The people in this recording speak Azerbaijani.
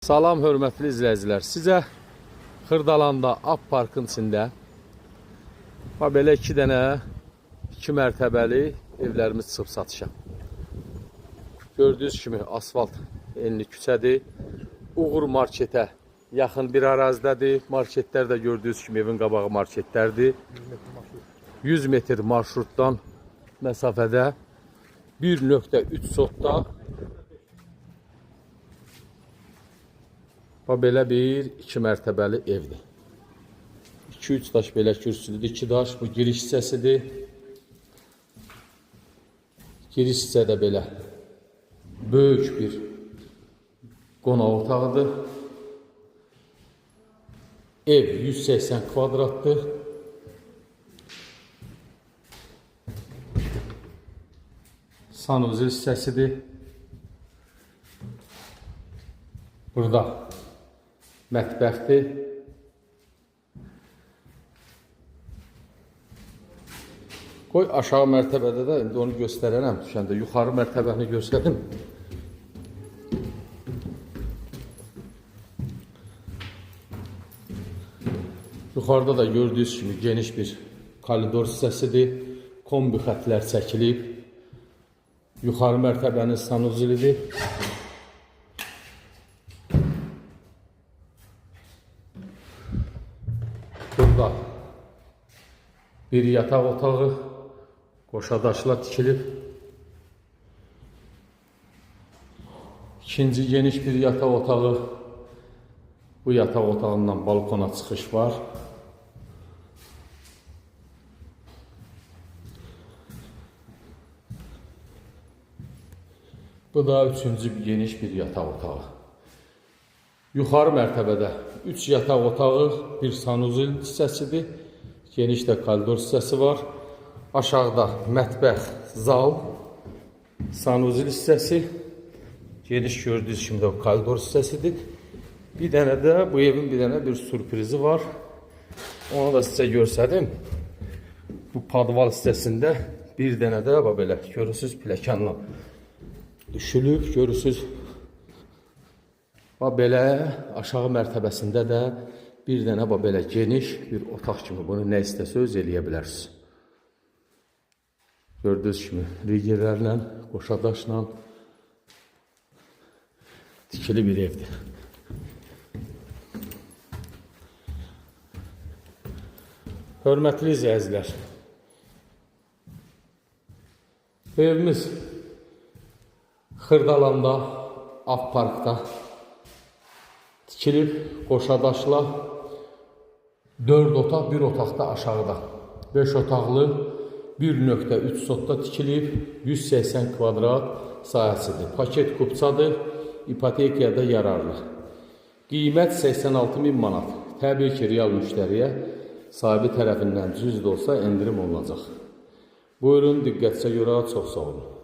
Salam hörmətli izləyicilər. Sizə Xırdalanda Ap Parkın içində belə iki mərtəbəli evlərimiz çıxıb satışa. Gördüyünüz kimi asfalt enli küçədir. Uğur marketə yaxın bir ərazidədir. Marketlər də gördüyünüz kimi evin qabağı marketlərdir. 100 metr marşrutdan məsafədə 1.3 sotda belə iki mərtəbəli evdir. 2-3 daş belə kürsüdür, 2 daş bu giriş hissəsidir. Giriş hissədə belə böyük bir qonaq otağıdır. Ev 180 kvadratdır. Sanuzil hissəsidir. Burada mətbəxdir. Qoy aşağı mərtəbədə də indi onu göstərərəm. Düşəndə yuxarı mərtəbəni göstərdim. Yuxarıda da gördüyünüz kimi geniş bir koridor hissəsidir. Kombi xətlər çəkilib. Yuxarı mərtəbənin sanuzilidir. Burada bir yataq otağı qoşadaşla tikilib. İkinci geniş bir yataq otağı. Bu yataq otağından balkona çıxış var. Bu da üçüncü geniş bir yataq otağı. Yuxarı mərtəbədə 3 yataq otağı, bir sanuzil hissəsidir. Geniş də koridor hissəsi var. Aşağıda mətbəx, zal, sanuzil hissəsi. Geniş gördüyünüz kimi də koridor hissəsidir. Bir dənə də bu evin bir sürprizi var. Onu da sizə göstərdim. Bu padval hissəsində bir dənə də belə görürsünüz pləkanla düşülüb, görürsünüz. Belə aşağı mərtəbəsində də bir dənə belə geniş bir otaq kimi bunu nə istəsəz eləyə bilərsiniz. Gördüyünüz kimi rigərlərlə, qoşadaşla tikili bir evdir. Hörmətli izləyicilər, evimiz Xırdalanda Ap Parkda tikilib, qoşadaşla 4 otaq, 1 otaqda aşağıda. 5 otaqlı 1.3 sotda tikilib, 180 kvadrat sahəsidir. Paket kupçadır, ipotekaya da yararlı. Qiymət 86.000 manat. Təbii ki, real müştəriyə sahibi tərəfindən cüz də olsa endirim olunacaq. Buyurun, diqqətcə görə, çox sağ olun.